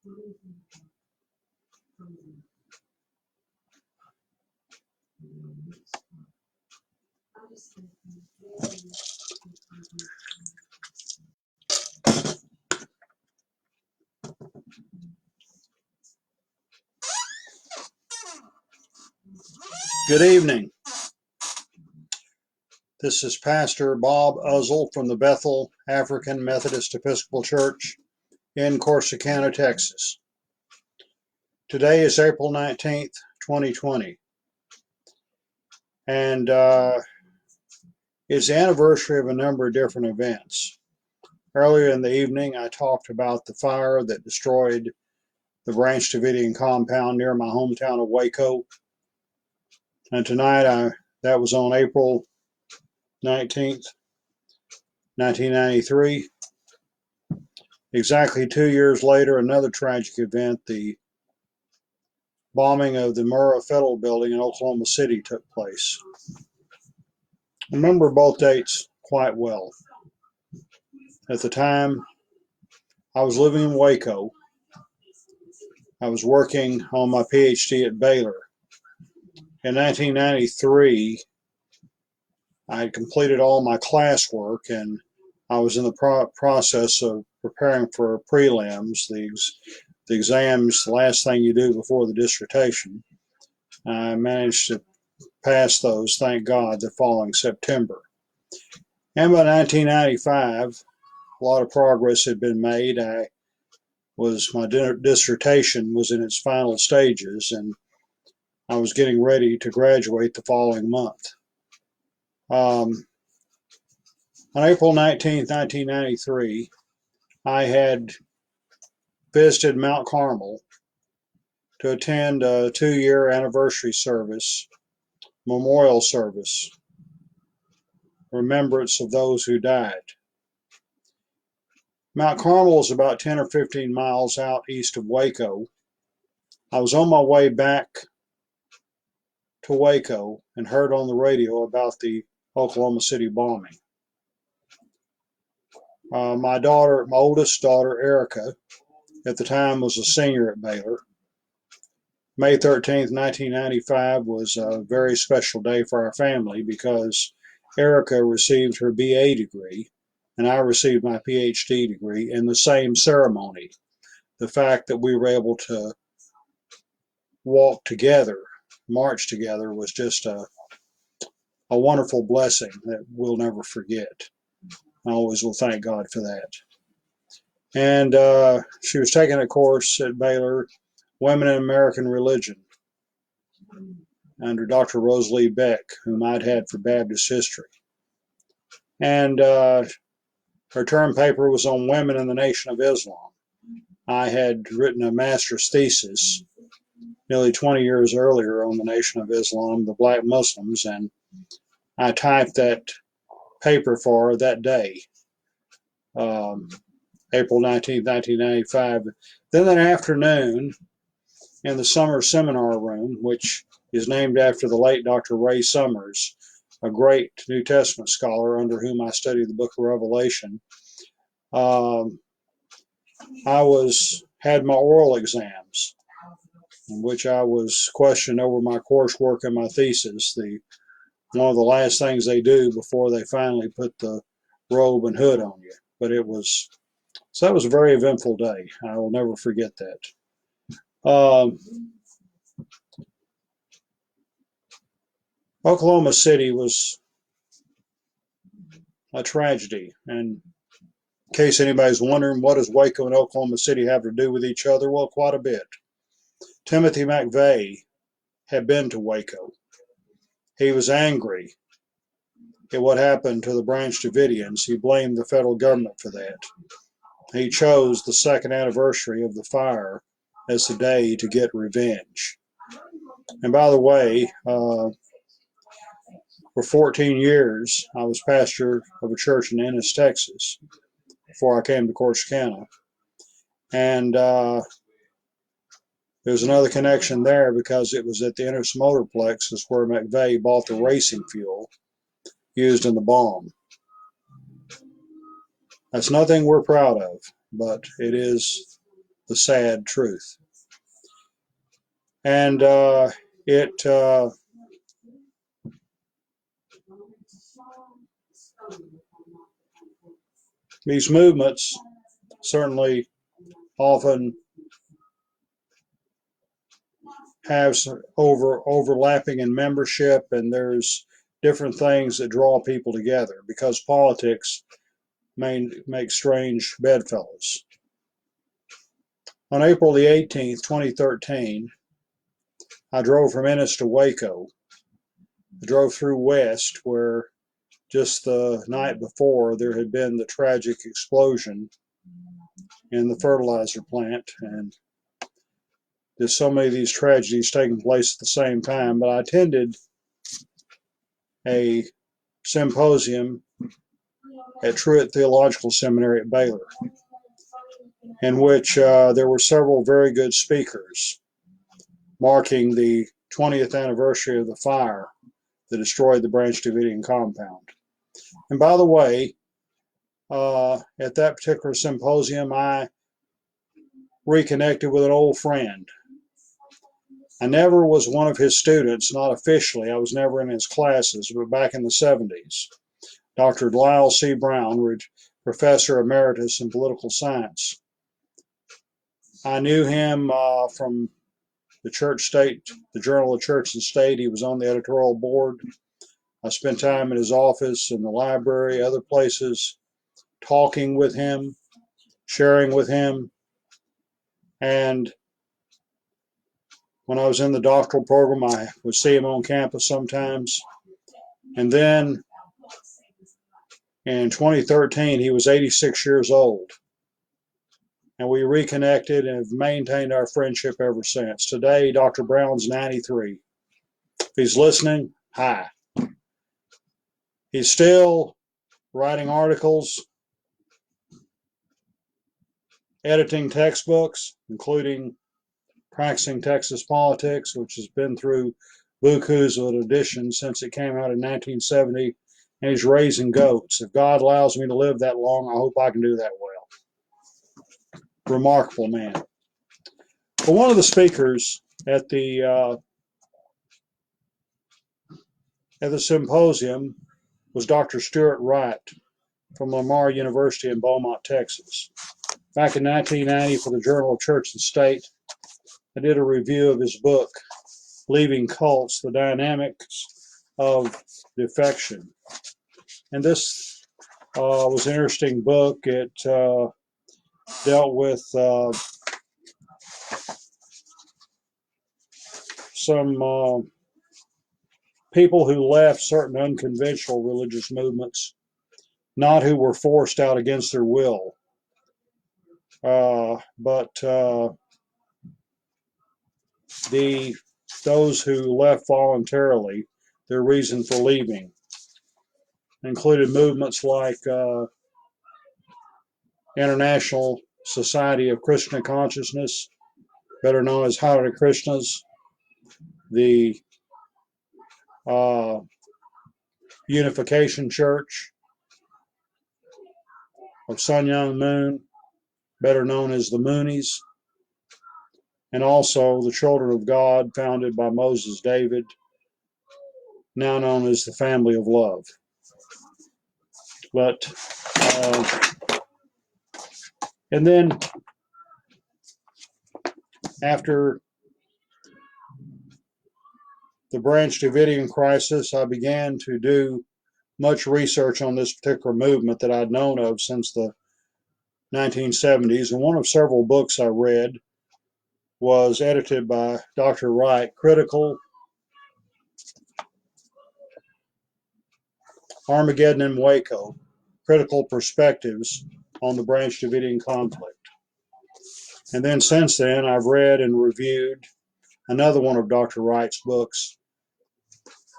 Good evening. This is Pastor Bob Uzzle from the Bethel African Methodist Episcopal Church in Corsicana, Texas. Today is April 19th, 2020, and it's the anniversary of a number of different events. Earlier in the evening, I talked about the fire that destroyed the Branch Davidian compound near my hometown of Waco. And tonight, that was on April 19th, 1993. Exactly 2 years later, another tragic event, the bombing of the Murrah Federal Building in Oklahoma City, took place. I remember both dates quite well. At the time, I was living in Waco. I was working on my PhD at Baylor. In 1993, I had completed all my classwork and I was in the process of preparing for prelims, the exams, the last thing you do before the dissertation. I managed to pass those, thank God, the following September. And by 1995, a lot of progress had been made. My dissertation was in its final stages, and I was getting ready to graduate the following month. On April 19th, 1993, I had visited Mount Carmel to attend a 2-year anniversary service, memorial service, remembrance of those who died. Mount Carmel is about 10 or 15 miles out east of Waco. I was on my way back to Waco and heard on the radio about the Oklahoma City bombing. My oldest daughter, Erica, at the time was a senior at Baylor. May 13th, 1995 was a very special day for our family because Erica received her BA degree and I received my PhD degree in the same ceremony. The fact that we were able to walk together, march together, was just a wonderful blessing that we'll never forget. I always will thank God for that. And she was taking a course at Baylor, Women in American Religion, under Dr. Rosalie Beck, whom I'd had for Baptist history. And her term paper was on women in the Nation of Islam. I had written a master's thesis nearly 20 years earlier on the Nation of Islam, the black Muslims, and I typed that paper for her that day, April 19, 1995. Then that afternoon, in the summer seminar room, which is named after the late Dr. Ray Summers, a great New Testament scholar under whom I studied the book of Revelation, I had my oral exams, in which I was questioned over my coursework and my thesis, one of the last things they do before they finally put the robe and hood on you. But that was a very eventful day. I will never forget that. Oklahoma City was a tragedy, and in case anybody's wondering, what does Waco and Oklahoma City have to do with each other? Well, quite a bit. Timothy McVeigh had been to Waco. He was angry at what happened to the Branch Davidians. He blamed the federal government for that. He chose the second anniversary of the fire as the day to get revenge. And by the way, for 14 years, I was pastor of a church in Ennis, Texas, before I came to Corsicana. And there's another connection there because it was at the Ennis Motorplex is where McVeigh bought the racing fuel used in the bomb. That's nothing we're proud of, but it is the sad truth. And these movements certainly often have overlapping in membership, and there's different things that draw people together because politics may make strange bedfellows. On April the 18th, 2013, I drove from Ennis to Waco. I drove through West, where just the night before there had been the tragic explosion in the fertilizer plant, and there's so many of these tragedies taking place at the same time. But I attended a symposium at Truett Theological Seminary at Baylor, in which there were several very good speakers marking the 20th anniversary of the fire that destroyed the Branch Davidian compound. And by the way, at that particular symposium, I reconnected with an old friend. I never was one of his students, not officially. I was never in his classes, but back in the 70s, Dr. Lyle C. Brown, professor emeritus in political science. I knew him from the the Journal of Church and State. He was on the editorial board. I spent time in his office, in the library, other places, talking with him, sharing with him. And when I was in the doctoral program, I would see him on campus sometimes. And then in 2013, he was 86 years old. And we reconnected and have maintained our friendship ever since. Today, Dr. Brown's 93. If he's listening, hi. He's still writing articles, editing textbooks, including Practicing Texas Politics, which has been through bukus of editions since it came out in 1970, and he's raising goats. If God allows me to live that long, I hope I can do that well. Remarkable man. But one of the speakers at the symposium was Dr. Stuart Wright from Lamar University in Beaumont, Texas. Back in 1990, for the Journal of Church and State, I did a review of his book, Leaving Cults, The Dynamics of Defection. And this was an interesting book. It dealt with some people who left certain unconventional religious movements, not who were forced out against their will, but those who left voluntarily, their reason for leaving included movements like International Society of Krishna Consciousness, better known as Hare Krishnas, the Unification Church of Sun Myung Moon, better known as the Moonies, and also the Children of God, founded by Moses David, now known as the Family of Love. But and then after the Branch Davidian crisis, I began to do much research on this particular movement that I'd known of since the 1970s. And one of several books I read was edited by Dr. Wright, Critical Armageddon in Waco, Critical Perspectives on the Branch Davidian Conflict. And then since then, I've read and reviewed another one of Dr. Wright's books,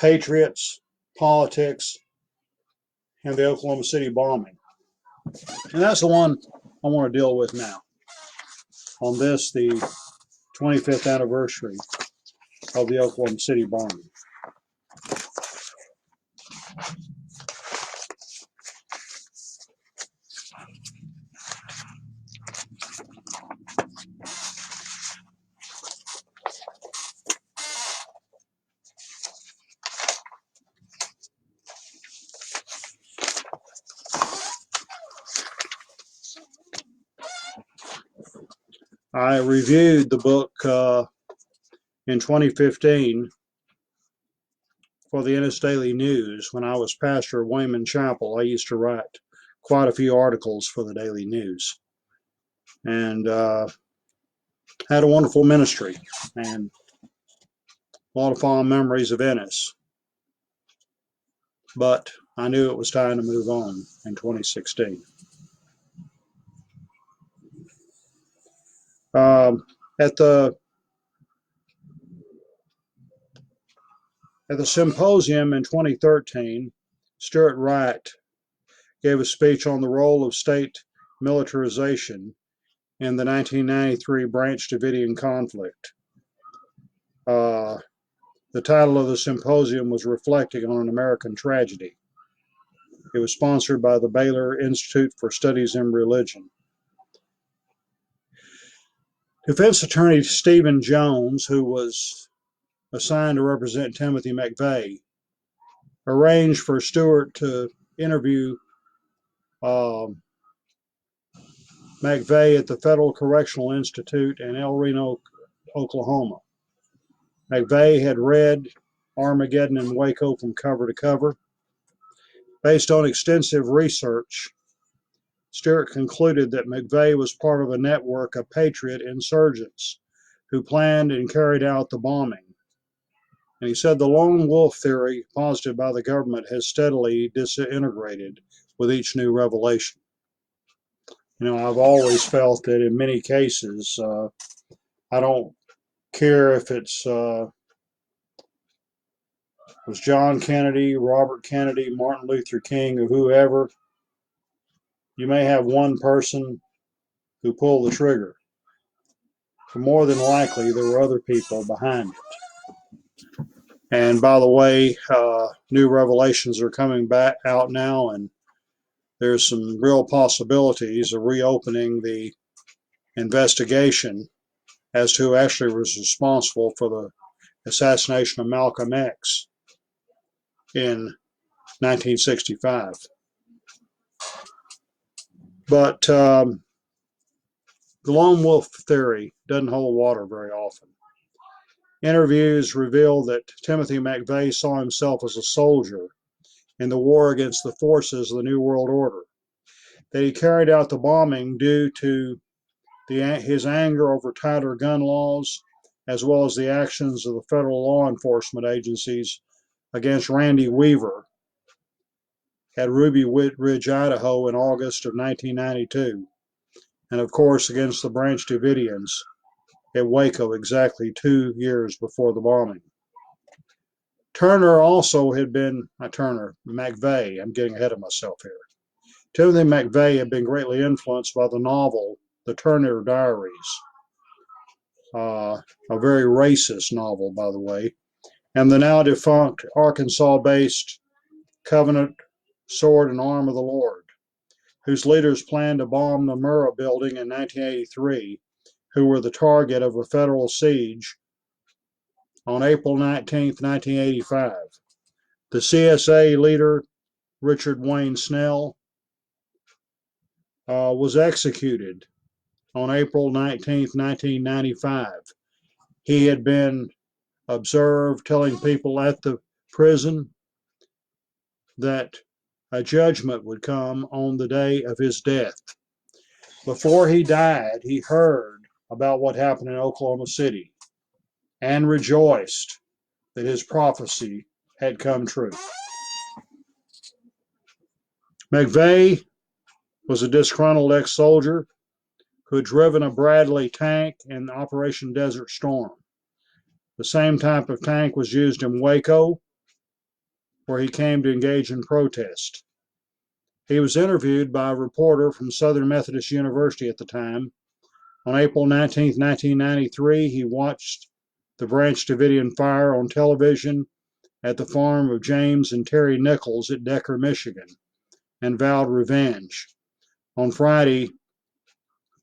Patriots, Politics, and the Oklahoma City Bombing. And that's the one I want to deal with now. On this, the 25th anniversary of the Oklahoma City bombing. I reviewed the book in 2015 for the Ennis Daily News. When I was pastor of Wayman Chapel, I used to write quite a few articles for the Daily News, and had a wonderful ministry and a lot of fond memories of Ennis. But I knew it was time to move on in 2016. At the symposium in 2013, Stuart Wright gave a speech on the role of state militarization in the 1993 Branch Davidian conflict. The title of the symposium was Reflecting on an American Tragedy. It was sponsored by the Baylor Institute for Studies in Religion. Defense attorney Stephen Jones, who was assigned to represent Timothy McVeigh, arranged for Stuart to interview McVeigh at the Federal Correctional Institute in El Reno, Oklahoma. McVeigh had read Armageddon and Waco from cover to cover. Based on extensive research, Stuart concluded that McVeigh was part of a network of patriot insurgents who planned and carried out the bombing. And he said the lone wolf theory posited by the government has steadily disintegrated with each new revelation. You know, I've always felt that in many cases, I don't care if it's was John Kennedy, Robert Kennedy, Martin Luther King, or whoever. You may have one person who pulled the trigger, but more than likely there were other people behind it. And by the way, new revelations are coming back out now, and there's some real possibilities of reopening the investigation as to who actually was responsible for the assassination of Malcolm X in 1965. But the lone wolf theory doesn't hold water very often. Interviews reveal that Timothy McVeigh saw himself as a soldier in the war against the forces of the New World Order, that he carried out the bombing due to his anger over tighter gun laws, as well as the actions of the federal law enforcement agencies against Randy Weaver at Ruby Ridge, Idaho in August of 1992, and of course against the Branch Davidians at Waco exactly 2 years before the bombing. McVeigh, I'm getting ahead of myself here. Timothy McVeigh had been greatly influenced by the novel The Turner Diaries, a very racist novel, by the way, and the now defunct Arkansas-based Covenant Sword and Arm of the Lord, whose leaders planned to bomb the Murrah building in 1983, who were the target of a federal siege on April 19, 1985. The CSA leader, Richard Wayne Snell, was executed on April 19, 1995. He had been observed telling people at the prison that a judgment would come on the day of his death. Before he died, he heard about what happened in Oklahoma City and rejoiced that his prophecy had come true. McVeigh was a disgruntled ex-soldier who had driven a Bradley tank in Operation Desert Storm. The same type of tank was used in Waco, where he came to engage in protest. He was interviewed by a reporter from Southern Methodist University at the time. On April 19, 1993, he watched the Branch Davidian fire on television at the farm of James and Terry Nichols at Decker, Michigan, and vowed revenge. On Friday,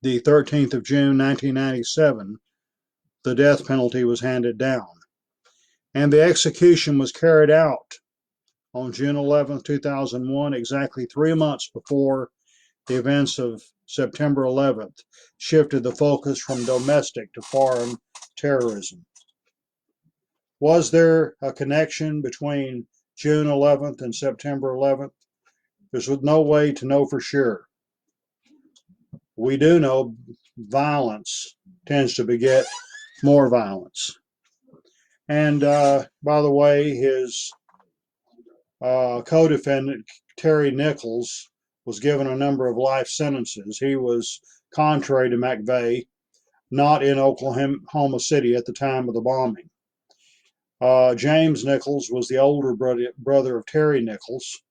the 13th of June, 1997, the death penalty was handed down. And the execution was carried out on June 11, 2001, exactly 3 months before the events of September 11th, shifted the focus from domestic to foreign terrorism. Was there a connection between June 11th and September 11th? There's no way to know for sure. We do know violence tends to beget more violence. And by the way, his co-defendant, Terry Nichols, was given a number of life sentences. He was, contrary to McVeigh, not in Oklahoma City at the time of the bombing. James Nichols was the older brother of Terry Nichols,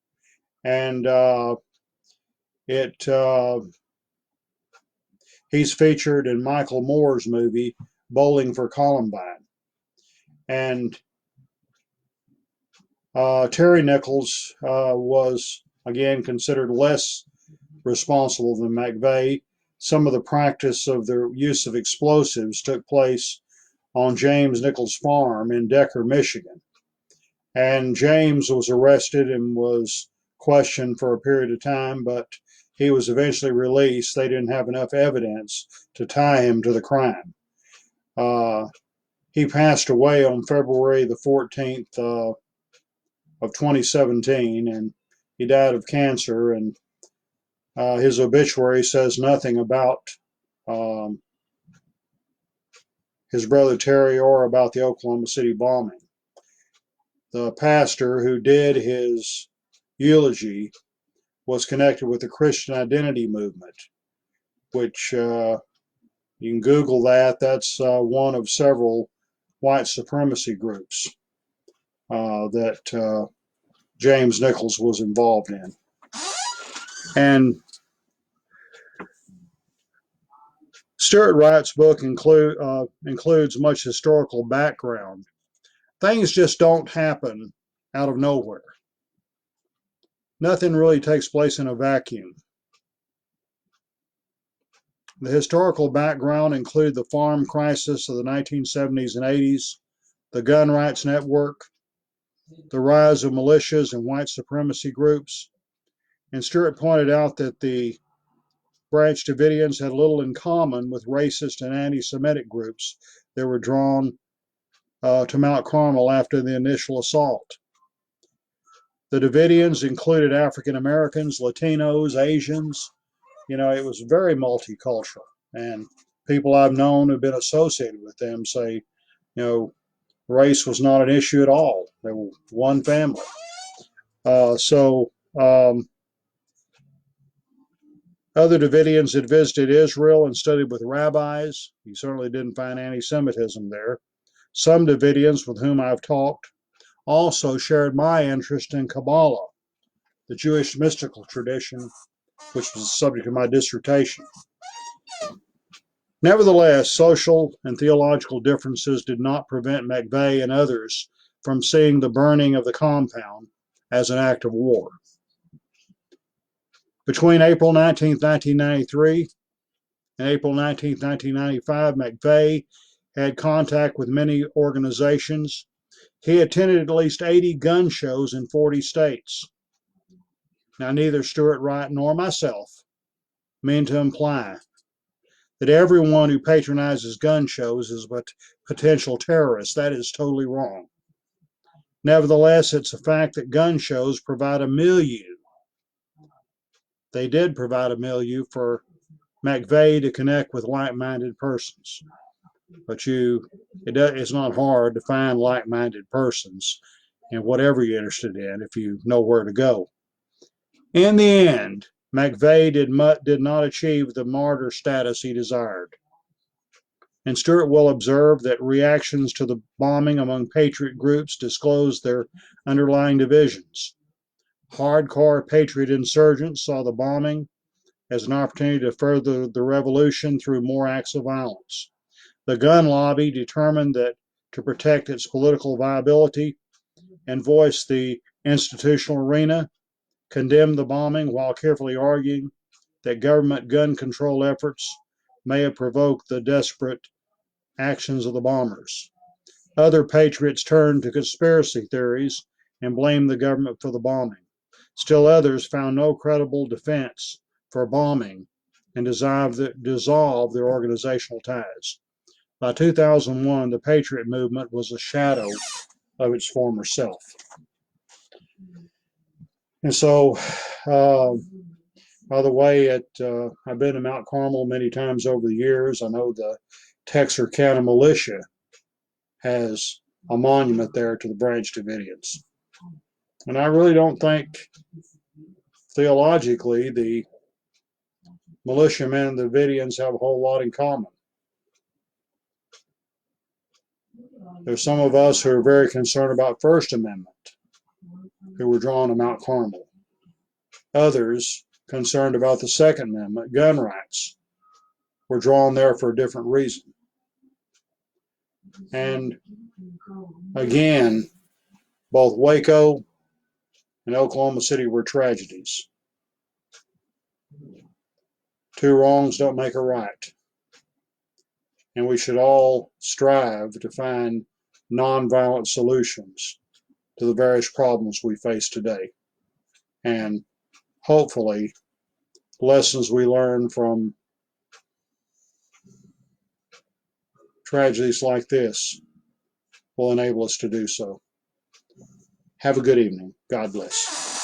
and he's featured in Michael Moore's movie Bowling for Columbine. And Terry Nichols was, again, considered less responsible than McVeigh. Some of the practice of the use of explosives took place on James Nichols' farm in Decker, Michigan. And James was arrested and was questioned for a period of time, but he was eventually released. They didn't have enough evidence to tie him to the crime. He passed away on February the 14th of 2017, and he died of cancer, and his obituary says nothing about his brother Terry or about the Oklahoma City bombing. The pastor who did his eulogy was connected with the Christian Identity Movement, which you can Google that. That's one of several white supremacy groups that James Nichols was involved in. And Stuart Wright's book includes much historical background. Things just don't happen out of nowhere. Nothing really takes place in a vacuum. The historical background included the farm crisis of the 1970s and 80s, the gun rights network, the rise of militias and white supremacy groups. And Stuart pointed out that the Branch Davidians had little in common with racist and anti-Semitic groups that were drawn to Mount Carmel after the initial assault. The Davidians included African Americans, Latinos, Asians. You know, it was very multicultural. And people I've known who've been associated with them say, you know, race was not an issue at all. They were one family. Other Davidians had visited Israel and studied with rabbis. You certainly didn't find anti-Semitism there. Some Davidians with whom I've talked also shared my interest in Kabbalah, the Jewish mystical tradition, which was the subject of my dissertation. Nevertheless, social and theological differences did not prevent McVeigh and others from seeing the burning of the compound as an act of war. Between April 19, 1993 and April 19, 1995, McVeigh had contact with many organizations. He attended at least 80 gun shows in 40 states. Now, neither Stuart Wright nor myself mean to imply that everyone who patronizes gun shows is a potential terrorist. That is totally wrong. Nevertheless, it's a fact that gun shows provide a milieu. They did provide a milieu for McVeigh to connect with like-minded persons. But it's not hard to find like-minded persons in whatever you're interested in if you know where to go. In the end, McVeigh did not achieve the martyr status he desired. And Stuart will observe that reactions to the bombing among patriot groups disclosed their underlying divisions. Hardcore patriot insurgents saw the bombing as an opportunity to further the revolution through more acts of violence. The gun lobby, determined that to protect its political viability and voice the institutional arena, condemned the bombing while carefully arguing that government gun control efforts may have provoked the desperate actions of the bombers. Other patriots turned to conspiracy theories and blamed the government for the bombing. Still others found no credible defense for bombing and dissolve their organizational ties. By 2001, the Patriot movement was a shadow of its former self. And so, by the way, I've been to Mount Carmel many times over the years. I know the Texarkana militia has a monument there to the Branch Davidians. And I really don't think theologically the militiamen and the Davidians have a whole lot in common. There's some of us who are very concerned about First Amendment who were drawn to Mount Carmel. Others concerned about the Second Amendment, gun rights, were drawn there for a different reason. And again, both Waco and Oklahoma City were tragedies. Two wrongs don't make a right. And we should all strive to find nonviolent solutions to the various problems we face today. And hopefully, lessons we learn from tragedies like this will enable us to do so. Have a good evening. God bless.